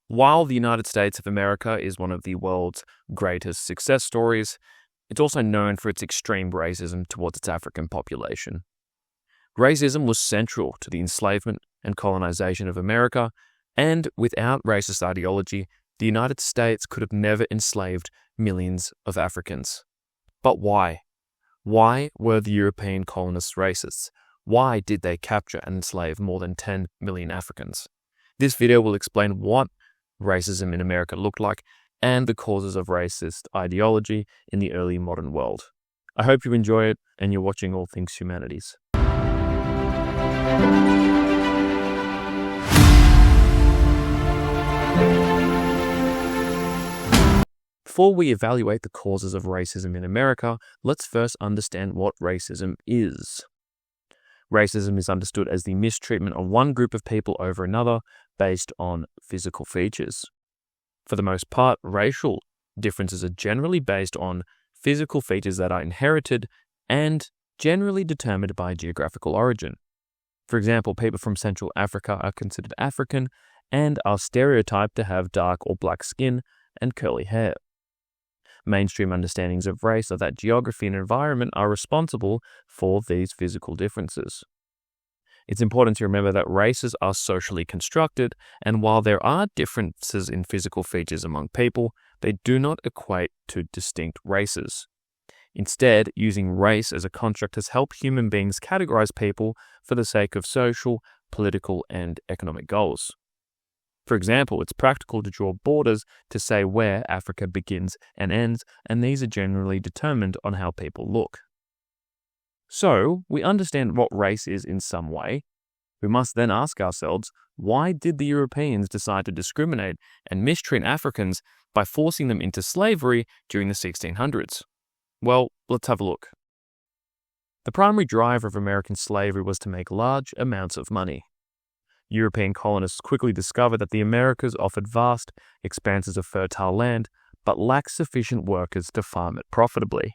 While the United States of America is one of the world's greatest success stories, it's also known for its extreme racism towards its African population. Racism was central to the enslavement and colonization of America, and without racist ideology, the United States could have never enslaved millions of Africans. But why? Why were the European colonists racist? Why did they capture and enslave more than 10 million Africans? This video will explain what racism in America looked like and the causes of racist ideology in the early modern world. I hope you enjoy it and you're watching All Things Humanities. Before we evaluate the causes of racism in America, let's first understand what racism is. Racism is understood as the mistreatment of one group of people over another based on physical features. For the most part, racial differences are generally based on physical features that are inherited and generally determined by geographical origin. For example, people from Central Africa are considered African and are stereotyped to have dark or black skin and curly hair. Mainstream understandings of race are that geography and environment are responsible for these physical differences. It's important to remember that races are socially constructed, and while there are differences in physical features among people, they do not equate to distinct races. Instead, using race as a construct has helped human beings categorize people for the sake of social, political, and economic goals. For example, it's practical to draw borders to say where Africa begins and ends, and these are generally determined on how people look. So, we understand what race is in some way. We must then ask ourselves, why did the Europeans decide to discriminate and mistreat Africans by forcing them into slavery during the 1600s? Well, let's have a look. The primary driver of American slavery was to make large amounts of money. European colonists quickly discovered that the Americas offered vast expanses of fertile land, but lacked sufficient workers to farm it profitably.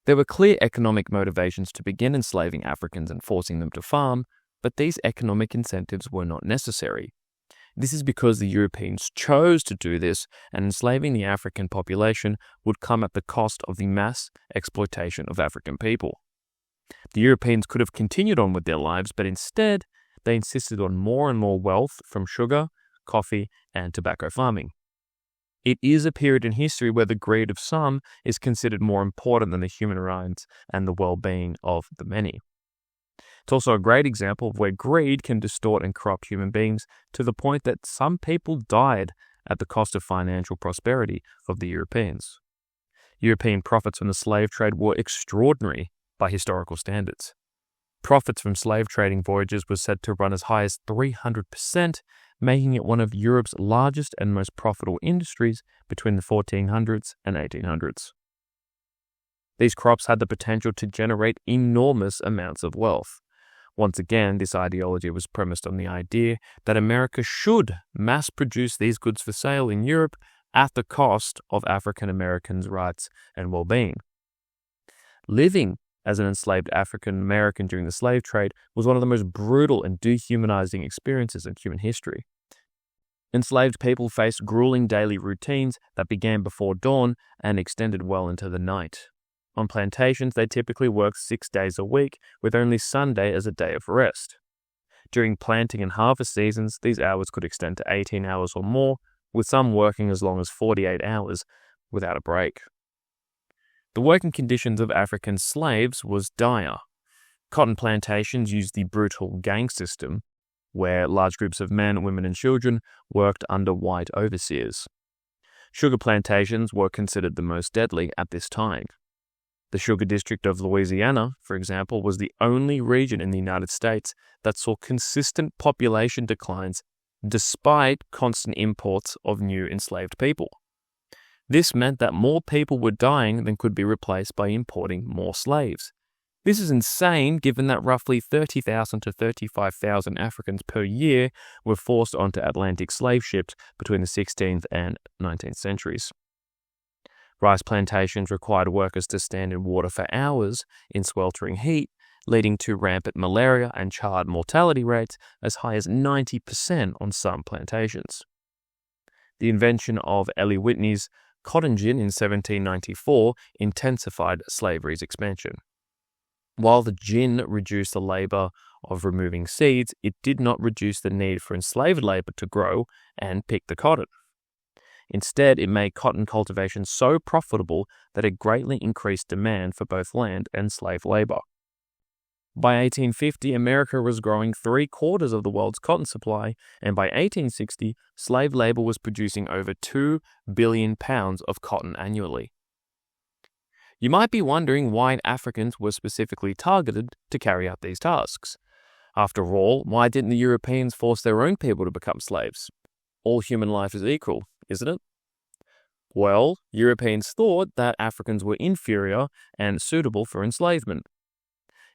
There were clear economic motivations to begin enslaving Africans and forcing them to farm, but these economic incentives were not necessary. This is because the Europeans chose to do this, and enslaving the African population would come at the cost of the mass exploitation of African people. The Europeans could have continued on with their lives, but instead, they insisted on more and more wealth from sugar, coffee, and tobacco farming. It is a period in history where the greed of some is considered more important than the human rights and the well-being of the many. It's also a great example of where greed can distort and corrupt human beings to the point that some people died at the cost of financial prosperity of the Europeans. European profits from the slave trade were extraordinary by historical standards. Profits from slave trading voyages were said to run as high as 300%, making it one of Europe's largest and most profitable industries between the 1400s and 1800s. These crops had the potential to generate enormous amounts of wealth. Once again, this ideology was premised on the idea that America should mass-produce these goods for sale in Europe at the cost of African Americans' rights and well-being. Living as an enslaved African American during the slave trade was one of the most brutal and dehumanizing experiences in human history. Enslaved people faced grueling daily routines that began before dawn and extended well into the night. On plantations, they typically worked 6 days a week, with only Sunday as a day of rest. During planting and harvest seasons, these hours could extend to 18 hours or more, with some working as long as 48 hours without a break. The working conditions of African slaves was dire. Cotton plantations used the brutal gang system, where large groups of men, women, and children worked under white overseers. Sugar plantations were considered the most deadly at this time. The sugar district of Louisiana, for example, was the only region in the United States that saw consistent population declines despite constant imports of new enslaved people. This meant that more people were dying than could be replaced by importing more slaves. This is insane given that roughly 30,000 to 35,000 Africans per year were forced onto Atlantic slave ships between the 16th and 19th centuries. Rice plantations required workers to stand in water for hours in sweltering heat, leading to rampant malaria and child mortality rates as high as 90% on some plantations. The invention of Eli Whitney's cotton gin in 1794 intensified slavery's expansion. While the gin reduced the labor of removing seeds, it did not reduce the need for enslaved labor to grow and pick the cotton. Instead, it made cotton cultivation so profitable that it greatly increased demand for both land and slave labor. By 1850, America was growing 3/4 of the world's cotton supply, and by 1860, slave labor was producing over 2 billion pounds of cotton annually. You might be wondering why Africans were specifically targeted to carry out these tasks. After all, why didn't the Europeans force their own people to become slaves? All human life is equal, isn't it? Well, Europeans thought that Africans were inferior and suitable for enslavement.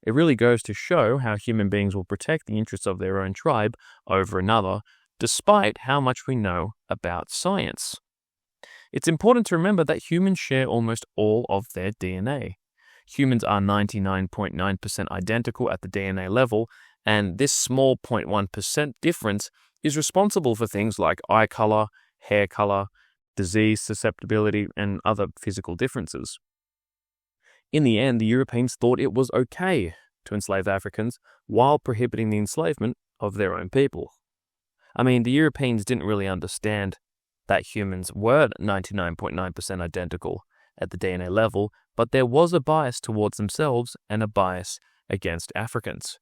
It really goes to show how human beings will protect the interests of their own tribe over another, despite how much we know about science. It's important to remember that humans share almost all of their DNA. Humans are 99.9% identical at the DNA level, and this small 0.1% difference is responsible for things like eye color, hair color, disease susceptibility, and other physical differences. In the end, the Europeans thought it was okay to enslave Africans while prohibiting the enslavement of their own people. I mean, the Europeans didn't really understand that humans were 99.9% identical at the DNA level, but there was a bias towards themselves and a bias against Africans.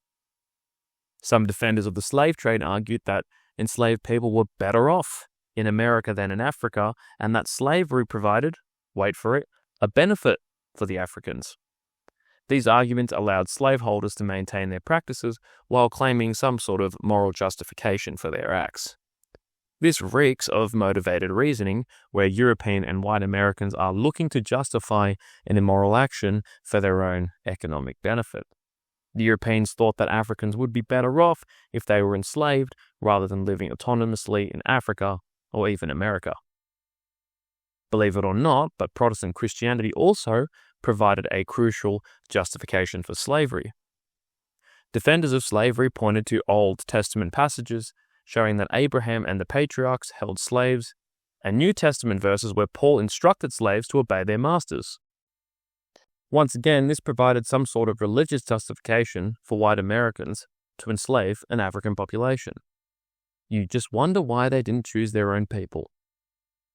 Some defenders of the slave trade argued that enslaved people were better off in America than in Africa, and that slavery provided, wait for it, a benefit for the Africans. These arguments allowed slaveholders to maintain their practices while claiming some sort of moral justification for their acts. This reeks of motivated reasoning, where European and white Americans are looking to justify an immoral action for their own economic benefit. The Europeans thought that Africans would be better off if they were enslaved rather than living autonomously in Africa or even America. Believe it or not, but Protestant Christianity also provided a crucial justification for slavery. Defenders of slavery pointed to Old Testament passages showing that Abraham and the patriarchs held slaves, and New Testament verses where Paul instructed slaves to obey their masters. Once again, this provided some sort of religious justification for white Americans to enslave an African population. You just wonder why they didn't choose their own people.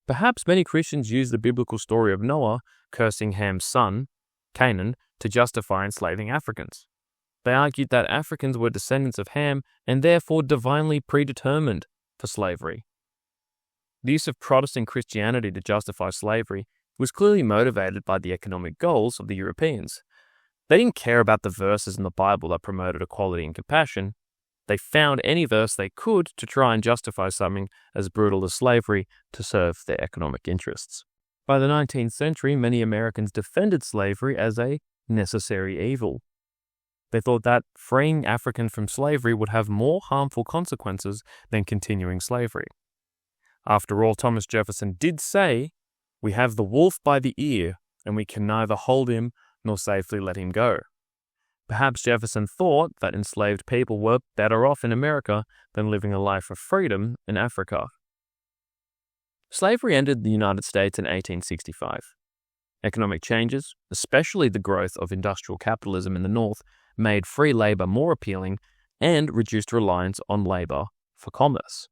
Perhaps many Christians use the biblical story of Noah cursing Ham's son, Canaan, to justify enslaving Africans. They argued that Africans were descendants of Ham and therefore divinely predetermined for slavery. The use of Protestant Christianity to justify slavery was clearly motivated by the economic goals of the Europeans. They didn't care about the verses in the Bible that promoted equality and compassion. They found any verse they could to try and justify something as brutal as slavery to serve their economic interests. By the 19th century, many Americans defended slavery as a necessary evil. They thought that freeing Africans from slavery would have more harmful consequences than continuing slavery. After all, Thomas Jefferson did say, "We have the wolf by the ear, and we can neither hold him nor safely let him go." Perhaps Jefferson thought that enslaved people were better off in America than living a life of freedom in Africa. Slavery ended in the United States in 1865. Economic changes, especially the growth of industrial capitalism in the North, made free labor more appealing and reduced reliance on labor for commerce.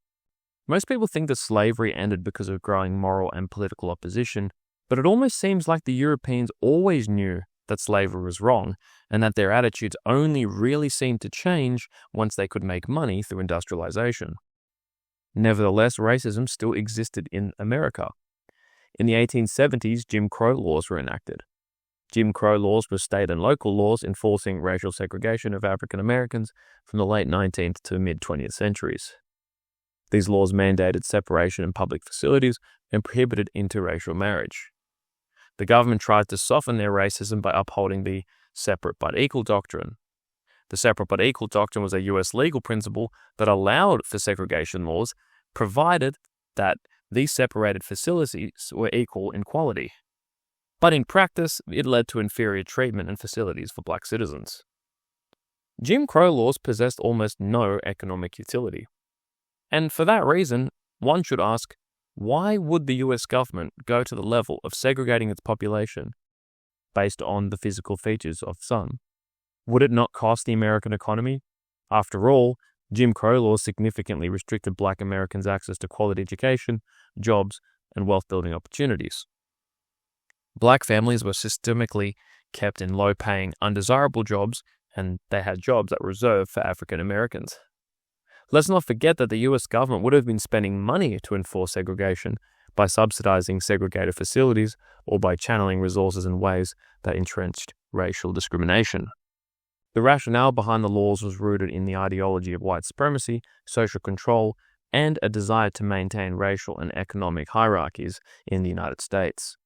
Most people think that slavery ended because of growing moral and political opposition, but it almost seems like the Europeans always knew that slavery was wrong, and that their attitudes only really seemed to change once they could make money through industrialization. Nevertheless, racism still existed in America. In the 1870s, Jim Crow laws were enacted. Jim Crow laws were state and local laws enforcing racial segregation of African Americans from the late 19th to mid-20th centuries. These laws mandated separation in public facilities and prohibited interracial marriage. The government tried to soften their racism by upholding the separate but equal doctrine. The separate but equal doctrine was a U.S. legal principle that allowed for segregation laws, provided that these separated facilities were equal in quality. But in practice, it led to inferior treatment and facilities for black citizens. Jim Crow laws possessed almost no economic utility. And for that reason, one should ask, Why would the US government go to the level of segregating its population based on the physical features of some? Would it not cost the American economy? After all, Jim Crow laws significantly restricted Black Americans' access to quality education, jobs, and wealth-building opportunities. Black families were systemically kept in low-paying, undesirable jobs, and they had jobs that were reserved for African Americans. Let's not forget that the US government would have been spending money to enforce segregation by subsidizing segregated facilities or by channeling resources in ways that entrenched racial discrimination. The rationale behind the laws was rooted in the ideology of white supremacy, social control, and a desire to maintain racial and economic hierarchies in the United States.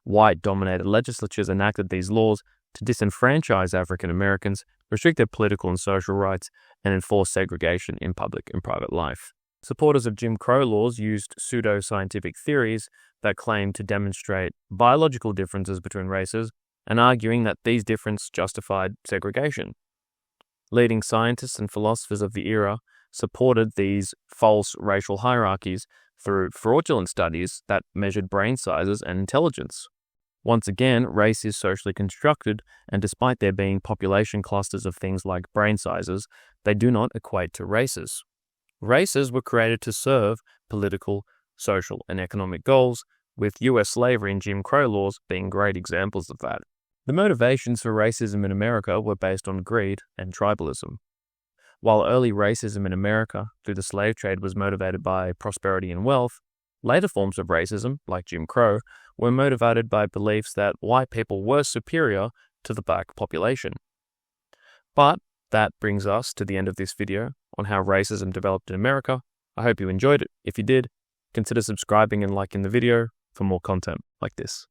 White-dominated legislatures enacted these laws to disenfranchise African Americans, restrict their political and social rights, and enforce segregation in public and private life. Supporters of Jim Crow laws used pseudo-scientific theories that claimed to demonstrate biological differences between races and arguing that these differences justified segregation. Leading scientists and philosophers of the era supported these false racial hierarchies through fraudulent studies that measured brain sizes and intelligence. Once again, race is socially constructed, and despite there being population clusters of things like brain sizes, they do not equate to races. Races were created to serve political, social, and economic goals, with US slavery and Jim Crow laws being great examples of that. The motivations for racism in America were based on greed and tribalism. While early racism in America through the slave trade was motivated by prosperity and wealth, later forms of racism, like Jim Crow, were motivated by beliefs that white people were superior to the black population. But that brings us to the end of this video on how racism developed in America. I hope you enjoyed it. If you did, consider subscribing and liking the video for more content like this.